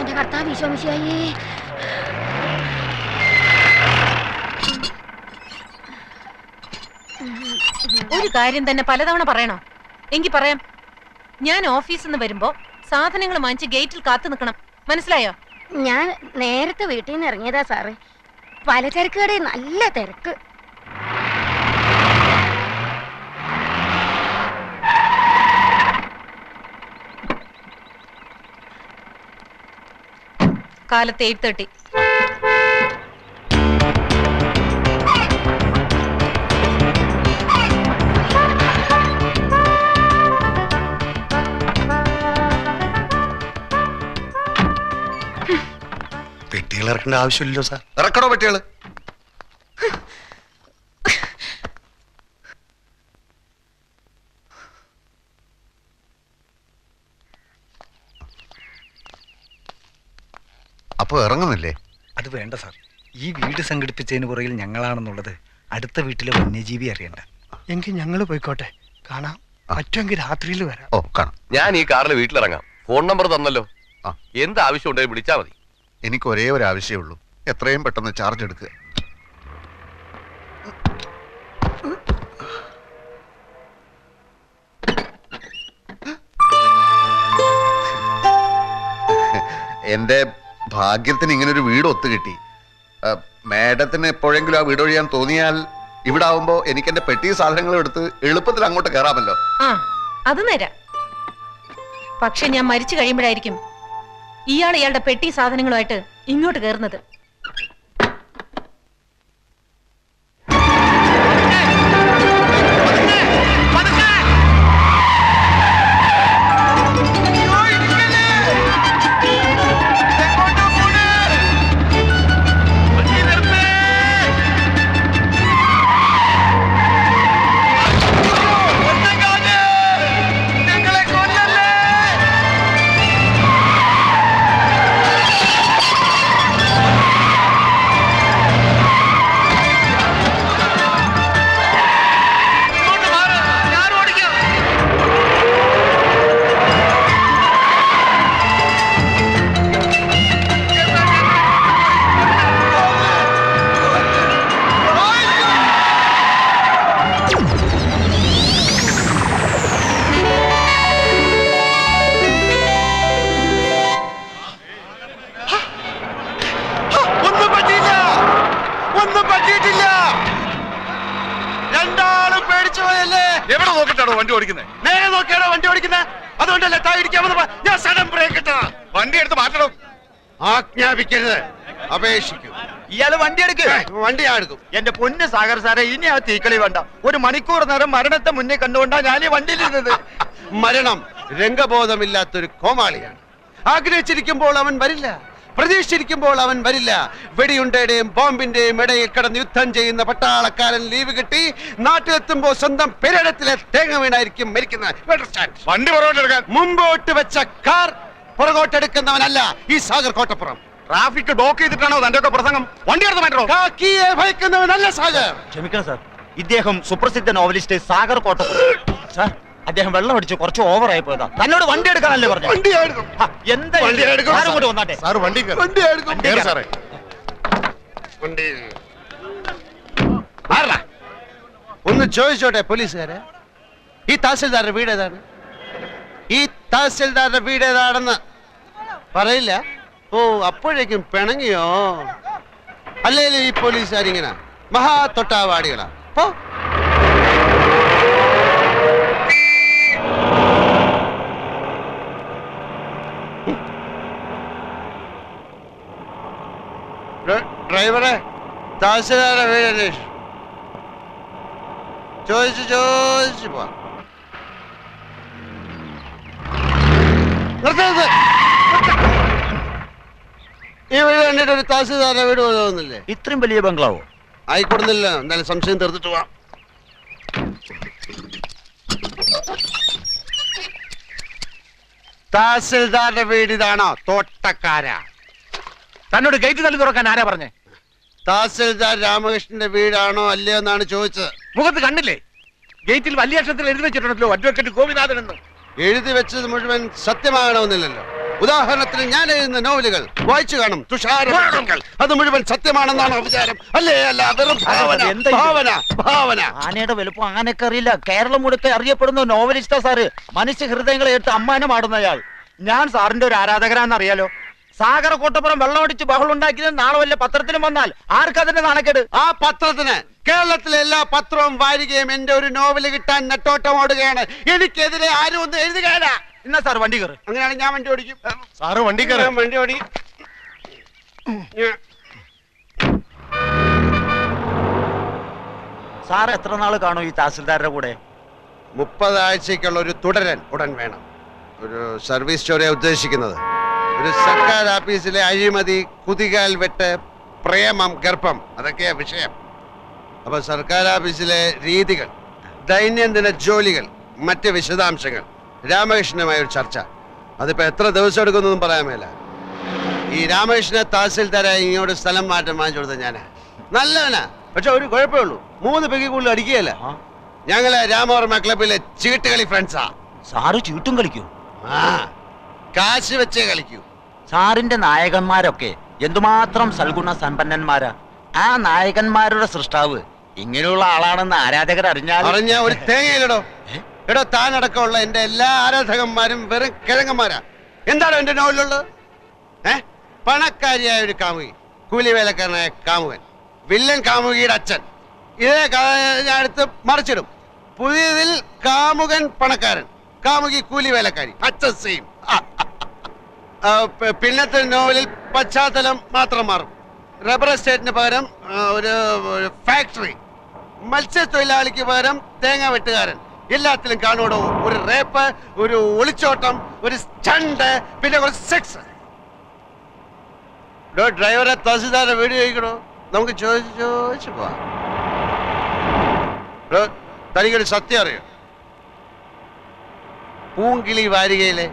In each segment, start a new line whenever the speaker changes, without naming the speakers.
എന്റെ കർത്താവ് ഈശോമിശിഹായേ.
ഒരു കാര്യം തന്നെ പലതവണ പറയണോ? എങ്കിൽ പറയാം. ഞാൻ ഓഫീസിൽ നിന്ന് വരുമ്പോ സാധനങ്ങൾ വാങ്ങിച്ച് ഗേറ്റിൽ കാത്തു നിൽക്കണം. മനസ്സിലായോ?
ഞാൻ നേരത്തെ വീട്ടിൽ നിന്ന് ഇറങ്ങിയതാ സാറ്. പലചരക്ക് കടയിൽ നല്ല തിരക്ക്.
കാലത്ത് 8:30.
പെട്ടികൾ ഇറക്കേണ്ട ആവശ്യമില്ലല്ലോ സാർ. ഇറക്കണോ പെട്ടികള്? അപ്പൊ ഇറങ്ങുന്നില്ലേ?
അത് വേണ്ട സാർ. ഈ വീട് സംഘടിപ്പിച്ചതിന് പുറകിൽ ഞങ്ങളാണെന്നുള്ളത് അടുത്ത വീട്ടിലെ വന്യജീവി അറിയണ്ട.
എങ്കിൽ ഞങ്ങൾ പോയിക്കോട്ടെ. കാണാം. പറ്റുമെങ്കിൽ രാത്രിയിൽ വരാം.
ഓ കാണാം.
ഞാൻ ഈ കാറിൽ വീട്ടിലിറങ്ങാം. ഫോൺ നമ്പർ തന്നല്ലോ. എന്ത് ആവശ്യം ഉണ്ടെങ്കിൽ വിളിച്ചാൽ മതി.
എനിക്ക് ഒരേ ഒരു ആവശ്യമേ ഉള്ളൂ. എത്രയും പെട്ടെന്ന് ചാർജ് എടുക്കുക. എന്റെ ഭാഗ്യത്തിന് ഇങ്ങനൊരു വീട് ഒത്തുകിട്ടി. മാഡത്തിന് എപ്പോഴെങ്കിലും ആ വീട് ഒഴിയാൻ തോന്നിയാൽ ഇവിടെ ആവുമ്പോ എനിക്ക് എന്റെ പെട്ടി സാധനങ്ങളും എടുത്ത് എളുപ്പത്തിൽ അങ്ങോട്ട് കയറാമല്ലോ.
ആ, അത് നേരാ. പക്ഷെ ഞാൻ മരിച്ചു കഴിയുമ്പോഴായിരിക്കും ഇയാളുടെ പെട്ടി സാധനങ്ങളുമായിട്ട് ഇങ്ങോട്ട് കയറുന്നത്.
എവിടെ നോക്കിട്ടാണോ വണ്ടി ഓടിക്കുന്നത്?
നേരെ നോക്കിയാണോ വണ്ടി ഓടിക്കുന്നത്? അതുകൊണ്ടല്ലേ താഴെ ഞാൻ സഡൻ ബ്രേക്ക് ഇട്ടതാ.
വണ്ടി എടുത്ത് മാറ്റണം.
ആജ്ഞാപിക്കരുത്, അപേക്ഷിക്കും.
ഇയാള് വണ്ടി എടുക്കുക.
വണ്ടി ഞാൻ എടുക്കും.
എന്റെ പൊന്ന് സാഗർ സാറെ, ഇനി ആ തീക്കളി വേണ്ട. ഒരു മണിക്കൂർ നേരം മരണത്തെ മുന്നേ കണ്ടുകൊണ്ടാ ഞാൻ ഈ വണ്ടിയിലിരുന്നത്.
മരണം രംഗബോധമില്ലാത്തൊരു കോമാളിയാണ്. ആഗ്രഹിച്ചിരിക്കുമ്പോൾ അവൻ വരില്ല, പ്രതീക്ഷിച്ചിരിക്കുമ്പോൾ അവൻ വരില്ല. വെടിയുണ്ടയുടെയും ബോംബിന്റെയും ഇടയിൽ കിടന്ന് യുദ്ധം ചെയ്യുന്ന പട്ടാളക്കാരൻ ലീവ് കിട്ടി നാട്ടിലെത്തുമ്പോൾ സ്വന്തം പെരടത്തിലെ തേങ്ങ വീണായിരിക്കും മരിക്കുന്നത്.
വണ്ടി പുറകോട്ടെടുക്കാൻ.
മുമ്പോട്ട് വെച്ച കാർ പുറകോട്ടെടുക്കുന്നവനല്ല ഈ സാഗർ കോട്ടപ്പുറം.
ട്രാഫിക് ബ്ലോക്ക് ചെയ്തിട്ടാണോ തന്റെ ഒക്കെ പ്രസംഗം? വണ്ടി എടുത്ത് മാറ്റണോ?
കാക്കിയെ ഭയക്കുന്നവനല്ല സാഗർ.
ക്ഷമിക്കണം സാർ, ഇദ്ദേഹം സുപ്രസിദ്ധ നോവലിസ്റ്റ് സാഗർ കോട്ടപ്പുറം. സാർ, അദ്ദേഹം വെള്ളം അടിച്ച് കുറച്ച് ഓവറായി പോയതാ. തന്നോട് വണ്ടി എടുക്കാനല്ലേ പറഞ്ഞു? എന്താ കൊണ്ട് വന്നാട്ടെ.
ഒന്ന് ചോദിച്ചോട്ടെ പോലീസുകാരെ, ഈ തഹസിൽദാരുടെ വീട് ഏതാണ്? ഈ തഹസിൽദാരുടെ വീട് ഏതാണെന്ന് പറയില്ല. ഓ, അപ്പോഴേക്കും പിണങ്ങിയോ? അല്ലേലും ഈ പോലീസുകാരിങ്ങനെ മഹാ തൊട്ടാവാടികളാ. പോ. ഡ്രൈവറെ, തഹസിൽദാരുടെ വീട് അന്വേഷിച്ചു. ചോദിച്ചു പോ. ഈ വീട് കണ്ടിട്ട് ഒരു തഹസിൽദാരുടെ വീട് തോന്നുന്നില്ലേ?
ഇത്രയും വലിയ ബംഗ്ലാവോ?
ആയിക്കൊടുന്നില്ല. എന്തായാലും സംശയം തീർത്തിട്ട് പോവാം. തഹസിൽദാരുടെ വീട് ഇതാണോ? തോട്ടക്കാരാ.
തന്നോട് ഗേറ്റ് തള്ളി തുറക്കാൻ ആരാ പറഞ്ഞേ?
തഹസിൽദാർ രാമകൃഷ്ണന്റെ വീടാണോ അല്ലയോ എന്നാണ് ചോദിച്ചത്.
മുഖത്ത് കണ്ടില്ലേ? ഗേറ്റിൽ വലിയ അക്ഷരത്തിൽ എഴുതി വെച്ചിട്ടുണ്ടല്ലോ, അഡ്വക്കേറ്റ് ഗോപിനാഥൻ എന്ന്.
എഴുതി വെച്ചത് മുഴുവൻ സത്യമാകണമെന്നില്ലല്ലോ. ഉദാഹരണത്തിന് ഞാൻ എഴുതുന്ന നോവലുകൾ വായിച്ചു കാണും. തുഷാരങ്ങൾ അത് മുഴുവൻ സത്യമാണെന്നാണ് വിചാരം. അല്ലേ? അല്ല, വെറും ഭാവന,
എന്താ ഇത്?
ഭാവന, ഭാവന.
ആനയുടെ വലുപ്പം ആനക്ക് അറിയില്ല. കേരളം മുഴുക്കെ അറിയപ്പെടുന്ന നോവലിസ്റ്റാ സാറ്. മനുഷ്യ ഹൃദയങ്ങളെ എടുത്ത് അമ്മാനമാടുന്നയാൾ. ഞാൻ സാറിന്റെ ഒരു ആരാധകരാന്ന് അറിയാലോ. സാഗർ കോട്ടപ്പുറം വെള്ളമടിച്ച് ബഹളം ഉണ്ടാക്കിയത് നാളെ വല്ല പത്രത്തിലും വന്നാൽ ആർക്കതിന്റെ നാണക്കേട്?
ആ പത്രത്തിന് കേരളത്തിലെ എല്ലാ പത്രവും വാരികയും എന്റെ ഒരു നോവല് കിട്ടാൻ നെട്ടോട്ടം ഓടുകയാണ്. എനിക്കെതിരെ ആരും ഒന്നും എഴുതുകയില്ല.
എന്നാ സാർ വണ്ടി കയറ്.
അങ്ങനെയാണെങ്കിൽ ഞാൻ വണ്ടി ഓടിക്കും.
സാറ് വണ്ടി കയറി.
വണ്ടി ഓടിക്കും.
സാർ എത്ര നാള് കാണും ഈ തഹസിൽദാരുടെ കൂടെ?
30 ആഴ്ചക്കുള്ള ഒരു തുടരൻ ഉടൻ വേണം. ഒരു സർവീസ് സ്റ്റോറിയാ ഉദ്ദേശിക്കുന്നത്. ഒരു സർക്കാർ ഓഫീസിലെ അഴിമതി, കുതികാൽ വെട്ട്, പ്രേമം, ഗർഭം, അതൊക്കെയാ വിഷയം. അപ്പൊ സർക്കാർ ഓഫീസിലെ രീതികൾ, ദൈനംദിന ജോലികൾ, മറ്റ് വിശദാംശങ്ങൾ, രാമകൃഷ്ണനുമായ ഒരു ചർച്ച. അതിപ്പോ എത്ര ദിവസം എടുക്കുന്നൊന്നും പറയാൻ മേല. ഈ രാമകൃഷ്ണനെ തഹസിൽദാരായി ഇങ്ങോട്ട് സ്ഥലം മാറ്റം വാങ്ങിച്ചു കൊടുത്ത ഞാനാ. നല്ലവനാ, പക്ഷെ ഒരു കുഴപ്പമേ ഉള്ളൂ, 3 പെഗ് കൂടുതൽ അടിക്കുകയല്ല. ഞങ്ങള് രാമവർമ്മ ക്ലബിലെ ചീട്ടുകളി ഫ്രണ്ട്സാ.
സാറ് ചീട്ടും കളിക്കൂ?
ആ, കാശ് വെച്ചേ കളിക്കൂ.
സാറിന്റെ നായകന്മാരൊക്കെ എന്തുമാത്രം സൽഗുണ സമ്പന്നന്മാരാ. ആ നായകന്മാരുടെ സൃഷ്ടാവ് ഇങ്ങനെയുള്ള ആളാണെന്ന് ആരാധകർ അറിഞ്ഞാൽ
അറിഞ്ഞ ഒരു തേങ്ങയിലടോ. എടോ, താനടക്കമുള്ള എന്റെ എല്ലാ ആരാധകന്മാരും വെറും കിഴങ്ങന്മാരാ. എന്താണോ എന്റെ നോവലുള്ളത്? പണക്കാരിയായ ഒരു കാമുകി, കൂലിവേലക്കാരനായ കാമുകൻ, വില്ലൻ കാമുകിയുടെ അച്ഛൻ. ഇതേ കഥ ഞാൻ എടുത്ത് മറിച്ചിടും. പുതിയതിൽ കാമുകൻ പണക്കാരൻ, കാമുകി കൂലിവേലക്കാരി, അച്ഛൻ സെയിം. പിന്നത്തെ നോവലിൽ പശ്ചാത്തലം മാത്രം മാറും. റബ്ബർ എസ്റ്റേറ്റിന് പകരം ഒരു ഫാക്ടറി, മത്സ്യത്തൊഴിലാളിക്ക് പകരം തേങ്ങ വെട്ടുകാരൻ. എല്ലാത്തിലും കാണുവോ ഒരു റേപ്പ്, ഒരു ഒളിച്ചോട്ടം, ഒരു സ്റ്റണ്ട്, പിന്നെ കുറച്ച് സെക്സ്. ഡ്രൈവറെ തഹസിൽദാരെ വീഡിയോ ചോദിക്കണോ? നമുക്ക് ചോദിച്ചു പോവാം. തനിക്കൊരു സത്യം അറിയോ? പൂങ്കിളി വാരികയിലെ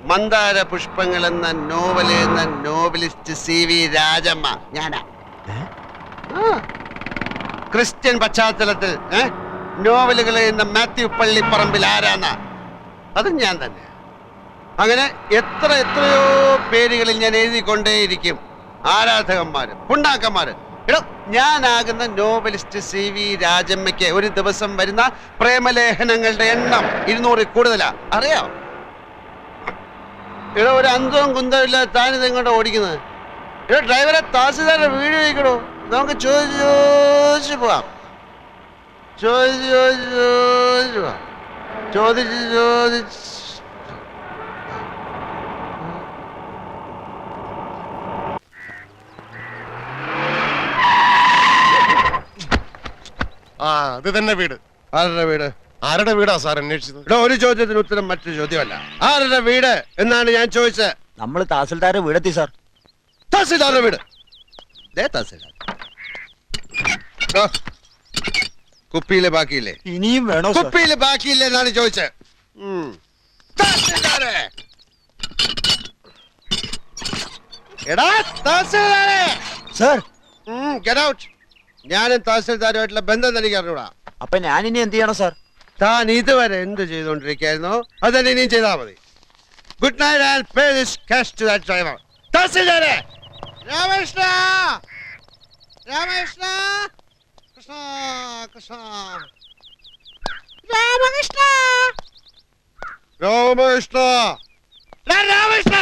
മന്ദാര പുഷ്പങ്ങൾ എന്ന നോവൽ എന്ന നോവലിസ്റ്റ് CV രാജമ്മ ഞാനാ. ക്രിസ്ത്യൻ പശ്ചാത്തലത്തിൽ നോവലുകൾ എന്ന മാത്യു പള്ളിപ്പറമ്പിൽ ആരാന്ന അതും ഞാൻ തന്നെ. അങ്ങനെ എത്രയോ പേരുകളിൽ ഞാൻ എഴുതിക്കൊണ്ടേയിരിക്കും. ആരാധകന്മാര്, പുണ്ണാക്കന്മാര്. എടോ, ഞാനാകുന്ന നോവലിസ്റ്റ് CV രാജമ്മയ്ക്ക് ഒരു ദിവസം വരുന്ന പ്രേമലേഖനങ്ങളുടെ എണ്ണം 200 കൂടുതലാ. അറിയാം? ഇവിടെ ഒരു അന്തവും കുന്തവും ഇല്ലാതെ താനിത് എങ്ങോട്ടാ ഓടിക്കുന്നത്? ഇവിടെ ഡ്രൈവറെ തഹസിൽദാരുടെ വീഡിയോ ചോദിക്കണോ? നമുക്ക് ചോദിച്ചു പോവാം. ചോദിച്ചു പോവാം. ചോദിച്ച്
ആ, അത് തന്നെ വീട്.
ആരുടെ വീട്?
ആരുടെ വീടാ സാർ അന്വേഷിച്ചത്?
ഇവിടെ ഒരു ചോദ്യത്തിന് ഉത്തരം മറ്റൊരു ചോദ്യമല്ല. ആരുടെ വീട് എന്നാണ് ഞാൻ ചോദിച്ചത്.
നമ്മൾ തഹസിൽദാരുടെ വീടെത്തി സാർ.
തഹസിൽദാരുടെ വീട്. തഹസിൽദാർ കുപ്പിയിലെ ബാക്കിയില്ലേ?
ഇനിയും വേണോ?
കുപ്പിയിലെ ബാക്കിയില്ലേ എന്നാണ് ചോദിച്ചത്. തഹസിൽദാരെ, എടാ തഹസിൽദാരെ
സാർ.
Get out. ഞാനും തഹസിൽദാരുമായിട്ടുള്ള ബന്ധം തനിക്ക് അറിഞ്ഞൂടാ.
അപ്പൊ ഞാൻ ഇനി എന്ത് ചെയ്യണം സാർ?
താൻ ഇതുവരെ എന്ത് ചെയ്തുകൊണ്ടിരിക്കുകയായിരുന്നോ അതന്നെ ഇനിയും ചെയ്താൽ മതി. Good night and pay this cash to that driver. തഹസിൽദാരെ, രാമകൃഷ്ണ, രാമകൃഷ്ണ, കൃഷ്ണ കൃഷ്ണ, രാമകൃഷ്ണ, രാമകൃഷ്ണ, രാമകൃഷ്ണ.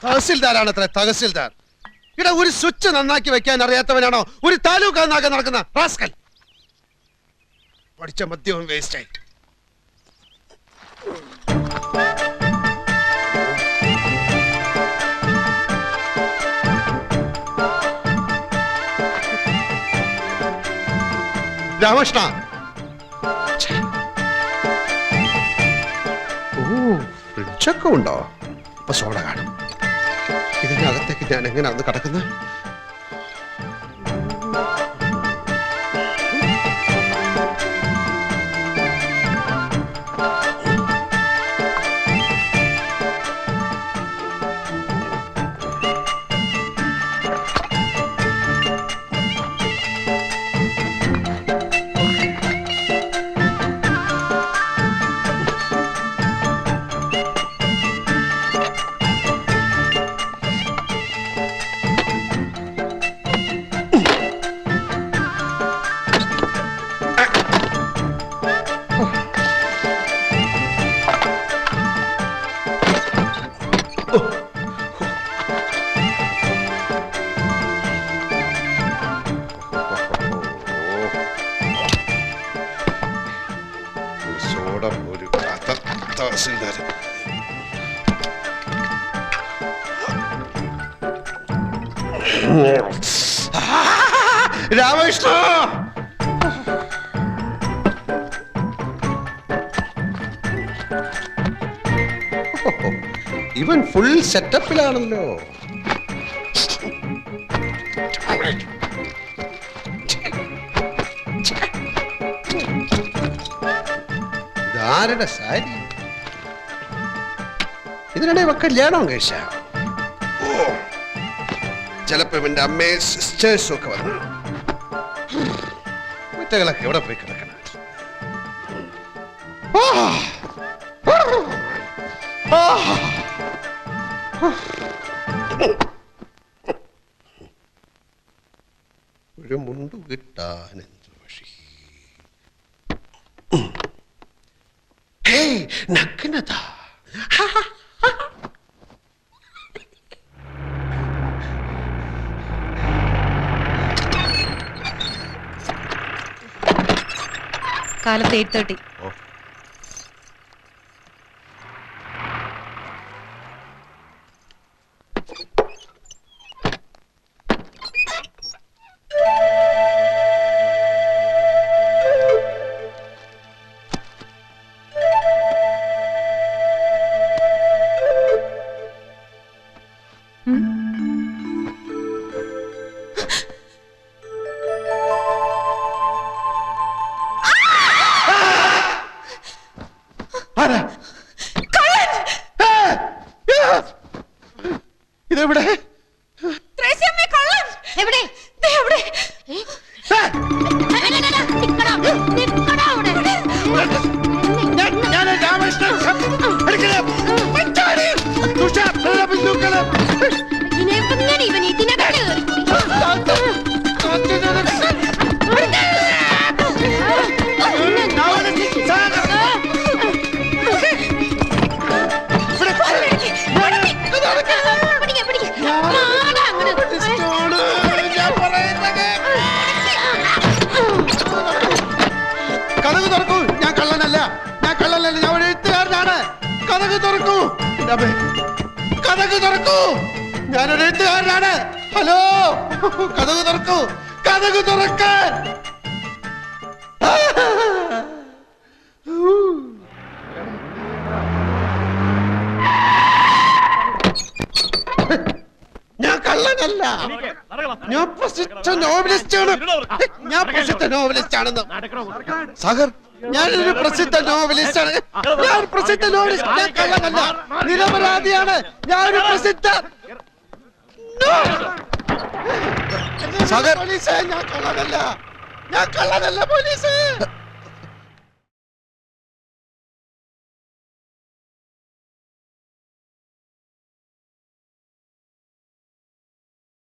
തഹസിൽദാരാണ് അത്ര തഹസിൽദാർ. ഇവിടെ ഒരു സ്വിച്ച് നന്നാക്കി വെക്കാൻ അറിയാത്തവനാണോ ഒരു താലൂക്ക് നന്നാക്കാൻ നടക്കുന്ന റാസ്കൽ? പഠിച്ച മദ്യവും വേസ്റ്റായി. രാമകൃഷ്ണ, ഫ്രിഡ്ജൊക്കെ ഉണ്ടോ? അപ്പൊ സോഡ കാണും. ഇതിനകത്തേക്ക് ഞാൻ എങ്ങനെയാണ് കിടക്കുന്നത്? സോഡ ഒരു തഹസിൽദാർ രാമകൃഷ്ണ ഇവൻ ഫുൾ സെറ്റപ്പിലാണല്ലോ. ഇതാരുടെ സാരി? ഇതിനിടെ ഇവ കല്യാണം കഴിച്ച ചിലപ്പോ ഇവന്റെ അമ്മയെ സിസ്റ്റേഴ്സും ഒക്കെ വന്നു. കുറ്റകളൊക്കെ എവിടെ പോയി കിടക്കണം? ഒരു മുണ്ടു കിട്ടാൻ എന്ത് വഴി? നഗ്നത.
കാലത്ത് 8:30.
ഇതെവിടെ?
എവിടെ?
എവിടെ?
കഥക് തുറക്കൂ. ഞാൻ കള്ളനല്ല, ഞാൻ കള്ളനല്ല, ഞാൻ ഒരു എഴുത്തുകാരനാണ്. കഥക് തുറക്കൂ. കഥക് തുറക്കൂ. ഞാനൊരു എഴുത്തുകാരനാണ്. ഹലോ, കഥക് തുറക്കൂ. കഥക് തുറക്കാൻ. ഞാൻ കള്ളനല്ല, ഞാൻ പ്രസിദ്ധ നോവലിസ്റ്റ് ആണ്. ഞാൻ പ്രസിദ്ധ നോവലിസ്റ്റ് ആണെന്ന്. സാഗർ, ഞാനൊരു പ്രസിദ്ധ നോവലിസ്റ്റ് ആണ്. ഞാൻ പ്രസിദ്ധ നോവലിസ്റ്റ്. ഞാൻ കള്ളനല്ല, നിരപരാധിയാണ്. ഞാനൊരു പ്രസിദ്ധ സാഗർ പോലീസ്. ഞാൻ കള്ളനല്ല, ഞാൻ കള്ളനല്ല പോലീസ്.